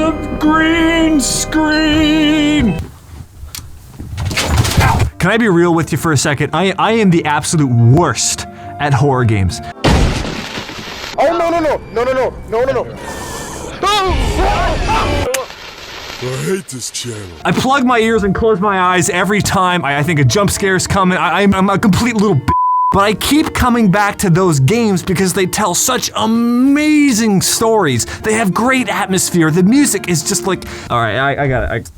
a green screen! Can I be real with you for a second? I am the absolute worst at horror games. Oh, no. I hate this channel. I plug my ears and close my eyes every time I think a jump scare is coming. I'm a complete little b****. But I keep coming back to those games because they tell such amazing stories. They have great atmosphere. The music is just like, all right, I got it.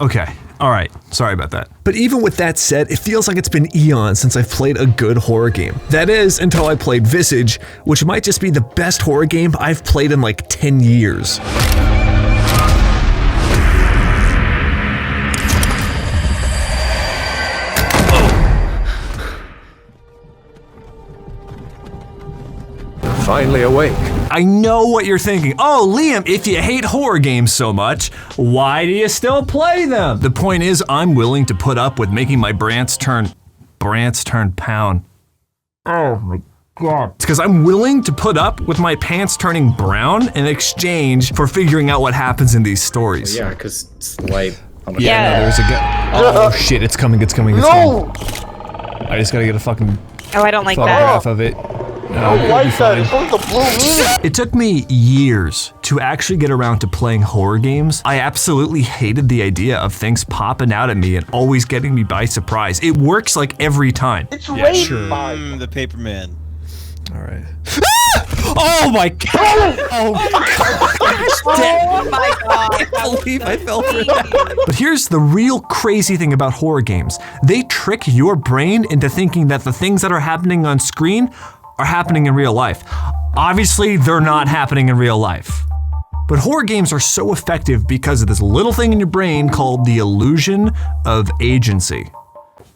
Okay. All right, sorry about that. But even with that said, it feels like it's been eons since I've played a good horror game. That is, until I played Visage, which might just be the best horror game I've played in like 10 years. Finally awake. I know what you're thinking. Oh, Liam, if you hate horror games so much, why do you still play them? The point is, I'm willing to put up with making my brants turn pound. Oh my God. It's because I'm willing to put up with my pants turning brown in exchange for figuring out what happens in these stories. Yeah, because it's light. No, there's a guy. Oh shit, it's coming. No! I just gotta get a fucking Oh, I don't like photograph that. of it. I don't like that. It's like the blue meaning. It took me years to actually get around to playing horror games. I absolutely hated the idea of things popping out at me and always getting me by surprise. It works like every time. It's raining. The Paperman. All right. Oh my God! Oh my God. I can't believe I fell for that. But here's the real crazy thing about horror games. They trick your brain into thinking that the things that are happening on screen are happening in real life. Obviously, they're not happening in real life. But horror games are so effective because of this little thing in your brain called the illusion of agency.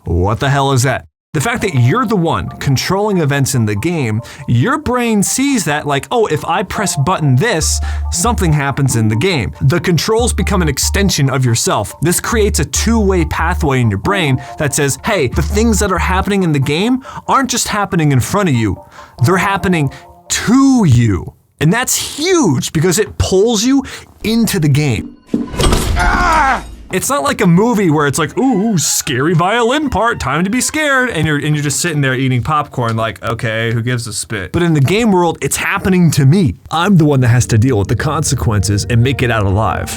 What the hell is that? The fact that you're the one controlling events in the game, your brain sees that like, oh, if I press button this, something happens in the game. The controls become an extension of yourself. This creates a two-way pathway in your brain that says, hey, the things that are happening in the game aren't just happening in front of you, they're happening to you. And that's huge because it pulls you into the game. It's not like a movie where it's like, ooh, scary violin part, time to be scared, and you're just sitting there eating popcorn like, okay, who gives a spit? But in the game world, it's happening to me. I'm the one that has to deal with the consequences and make it out alive.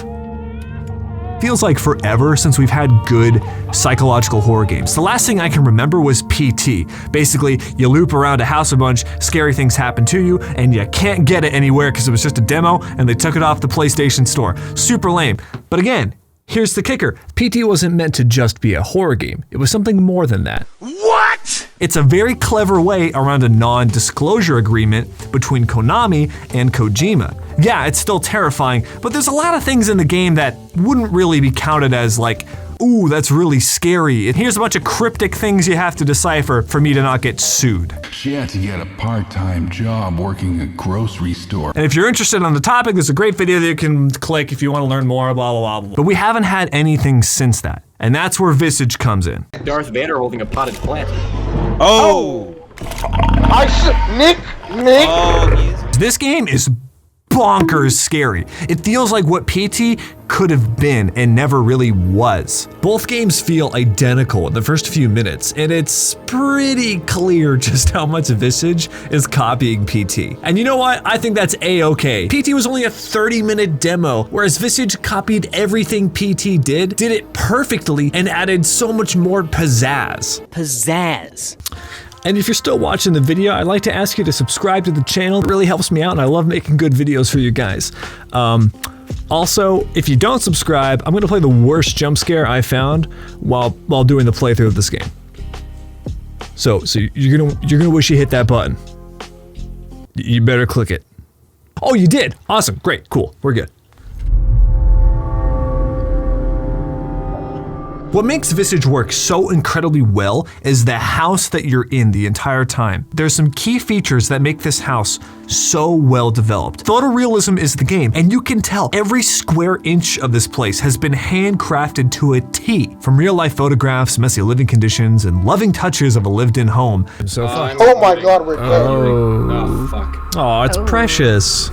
Feels like forever since we've had good psychological horror games. The last thing I can remember was PT. Basically, you loop around a house a bunch, scary things happen to you, and you can't get it anywhere because it was just a demo and they took it off the PlayStation Store. Super lame. But again, here's the kicker. PT wasn't meant to just be a horror game. It was something more than that. What? It's a very clever way around a non-disclosure agreement between Konami and Kojima. Yeah, it's still terrifying, but there's a lot of things in the game that wouldn't really be counted as like, ooh, that's really scary. And here's a bunch of cryptic things you have to decipher for me to not get sued. She had to get a part-time job working a grocery store. And if you're interested on the topic, there's a great video that you can click if you want to learn more, blah, blah, blah. But we haven't had anything since that. And that's where Visage comes in. Darth Vader holding a potted plant. Oh! Nick. Oh, This game is bonkers scary. It feels like what PT could have been and never really was. Both games feel identical in the first few minutes, and it's pretty clear just how much Visage is copying PT. And you know what? I think that's A-okay. PT was only a 30-minute demo, whereas Visage copied everything PT did it perfectly, and added so much more pizzazz. And if you're still watching the video, I'd like to ask you to subscribe to the channel. It really helps me out, and I love making good videos for you guys. Also, if you don't subscribe, I'm gonna play the worst jump scare I found while doing the playthrough of this game. So you're gonna wish you hit that button. You better click it. Oh, you did. Awesome. Great. Cool. We're good. What makes Visage work so incredibly well is the house that you're in the entire time. There's some key features that make this house so well developed. Photorealism is the game, and you can tell every square inch of this place has been handcrafted to a T. From real life photographs, messy living conditions, and loving touches of a lived-in home. So far. Oh my God, we're dead. Oh, Oh, fuck. oh, it's precious.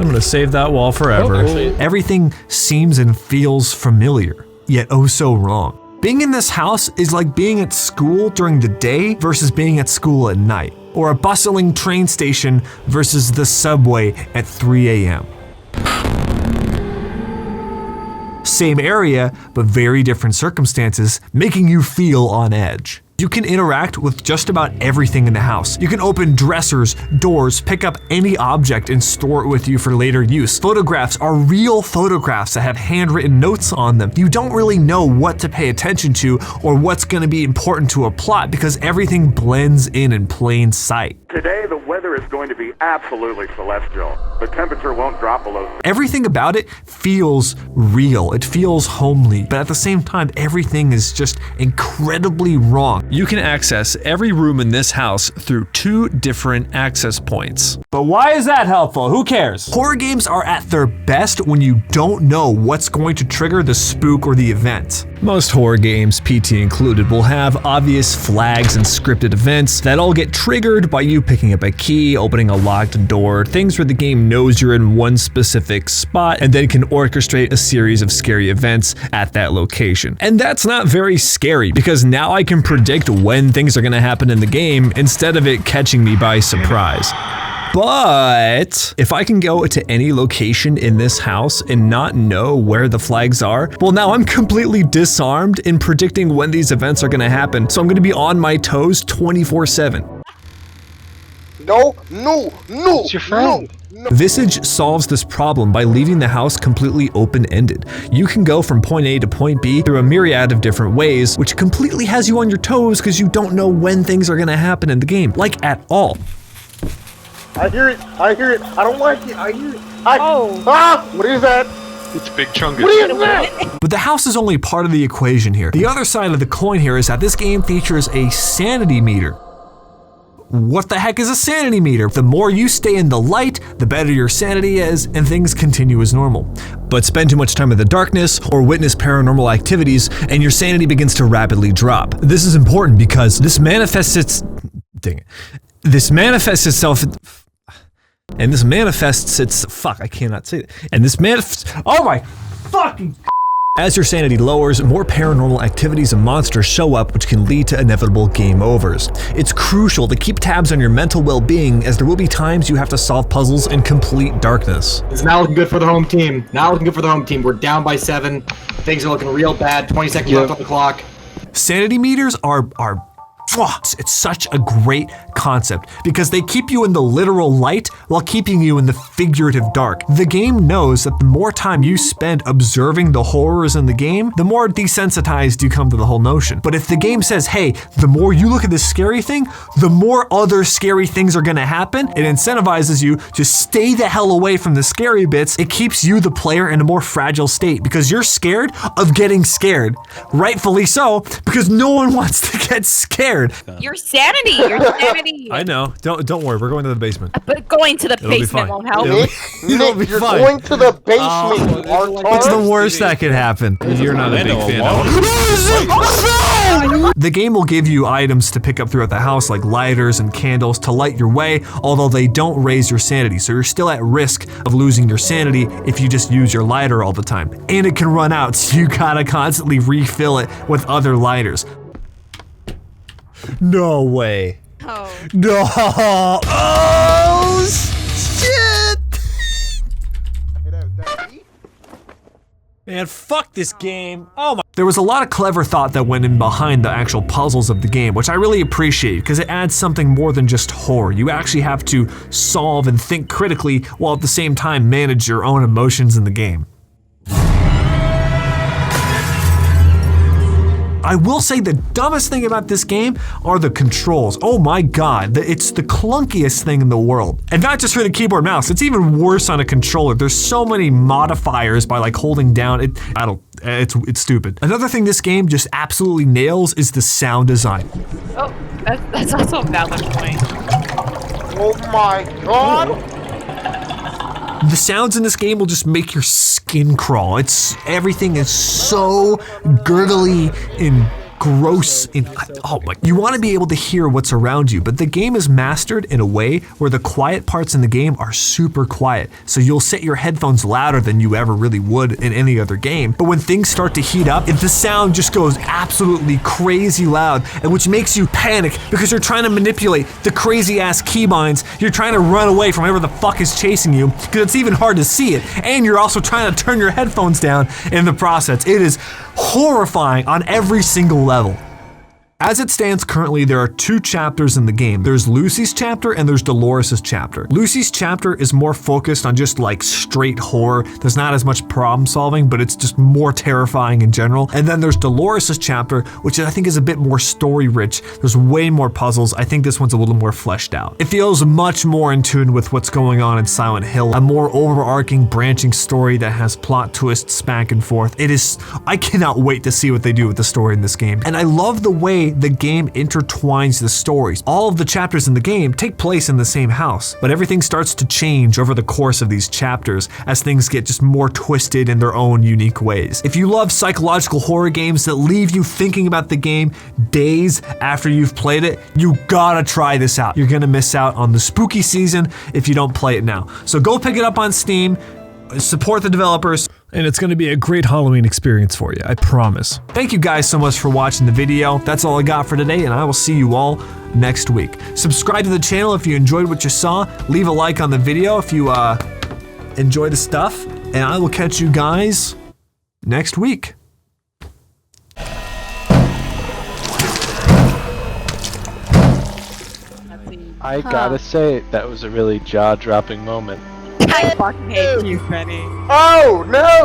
I'm gonna save that wall forever. Everything seems and feels familiar, yet oh so wrong. Being in this house is like being at school during the day versus being at school at night, or a bustling train station versus the subway at 3 a.m. Same area, but very different circumstances, making you feel on edge. You can interact with just about everything in the house. You can open dressers, doors, pick up any object and store it with you for later use. Photographs are real photographs that have handwritten notes on them. You don't really know what to pay attention to or what's going to be important to a plot because everything blends in plain sight. Today, the weather is going to be absolutely celestial. The temperature won't drop below. Everything about it feels real. It feels homely, but at the same time, everything is just incredibly wrong. You can access every room in this house through 2 different access points. But why is that helpful? Who cares? Horror games are at their best when you don't know what's going to trigger the spook or the event. Most horror games, PT included, will have obvious flags and scripted events that all get triggered by you picking up a key, opening a locked door, things where the game knows you're in one specific spot and then can orchestrate a series of scary events at that location. And that's not very scary because now I can predict when things are going to happen in the game instead of it catching me by surprise. But if I can go to any location in this house and not know where the flags are, well, now I'm completely disarmed in predicting when these events are going to happen. So I'm going to be on my toes 24/7. No. It's your friend. No. Visage solves this problem by leaving the house completely open-ended. You can go from point A to point B through a myriad of different ways, which completely has you on your toes because you don't know when things are going to happen in the game, like at all. I hear it. I don't like it. I hear it. What is that? It's Big Chungus. What is that? But the house is only part of the equation here. The other side of the coin here is that this game features a sanity meter. What the heck is a sanity meter? The more you stay in the light, the better your sanity is, and things continue as normal. But spend too much time in the darkness or witness paranormal activities, and your sanity begins to rapidly drop. This is important because this manifests itself. Fuck, I cannot say that. And this manifests. Oh my fucking. As your sanity lowers, more paranormal activities and monsters show up, which can lead to inevitable game overs. It's crucial to keep tabs on your mental well-being, as there will be times you have to solve puzzles in complete darkness. It's not looking good for the home team. We're down by 7. Things are looking real bad. 20 seconds left on the clock. Sanity meters are it's such a great concept because they keep you in the literal light while keeping you in the figurative dark. The game knows that the more time you spend observing the horrors in the game, the more desensitized you come to the whole notion. But if the game says, hey, the more you look at this scary thing, the more other scary things are gonna happen, it incentivizes you to stay the hell away from the scary bits. It keeps you, the player, in a more fragile state because you're scared of getting scared. Rightfully so, because no one wants to get scared. Your sanity. I know. Don't worry. We're going to the basement. But going to the It'll be basement fine. won't help. It'll be You're fine. going to the basement, you retard. What's the worst that could happen? You're not a big fan of. The game will give you items to pick up throughout the house, like lighters and candles to light your way, although they don't raise your sanity, so you're still at risk of losing your sanity if you just use your lighter all the time. And it can run out, so you gotta constantly refill it with other lighters. No way. Oh. No. Oh, shit. Man, fuck this game. Oh my. There was a lot of clever thought that went in behind the actual puzzles of the game, which I really appreciate because it adds something more than just horror. You actually have to solve and think critically while at the same time manage your own emotions in the game. I will say the dumbest thing about this game are the controls. Oh my god, it's the clunkiest thing in the world. And not just for the keyboard mouse, it's even worse on a controller. There's so many modifiers by like holding down it. It's stupid. Another thing this game just absolutely nails is the sound design. Oh, that's also a valid point. Oh my god! The sounds in this game will just make your skin crawl. Everything is so gurgly and gross. You want to be able to hear what's around you, but the game is mastered in a way where the quiet parts in the game are super quiet. So you'll set your headphones louder than you ever really would in any other game. But when things start to heat up, the sound just goes absolutely crazy loud, and which makes you panic because you're trying to manipulate the crazy ass keybinds. You're trying to run away from whatever the fuck is chasing you because it's even hard to see it. And you're also trying to turn your headphones down in the process. It is horrifying on every single level. As it stands currently, there are 2 chapters in the game. There's Lucy's chapter and there's Dolores' chapter. Lucy's chapter is more focused on just like straight horror. There's not as much problem solving, but it's just more terrifying in general. And then there's Dolores' chapter, which I think is a bit more story rich. There's way more puzzles. I think this one's a little more fleshed out. It feels much more in tune with what's going on in Silent Hill, a more overarching, branching story that has plot twists back and forth. I cannot wait to see what they do with the story in this game. And I love the way the game intertwines the stories. All of the chapters in the game take place in the same house, but everything starts to change over the course of these chapters as things get just more twisted in their own unique ways. If you love psychological horror games that leave you thinking about the game days after you've played it, you gotta try this out. You're gonna miss out on the spooky season if you don't play it now. So go pick it up on Steam, support the developers, and it's going to be a great Halloween experience for you, I promise. Thank you guys so much for watching the video. That's all I got for today, and I will see you all next week. Subscribe to the channel if you enjoyed what you saw. Leave a like on the video if you enjoy the stuff, and I will catch you guys next week. I gotta say, that was a really jaw-dropping moment. I fucking hate you, Benny. Oh no!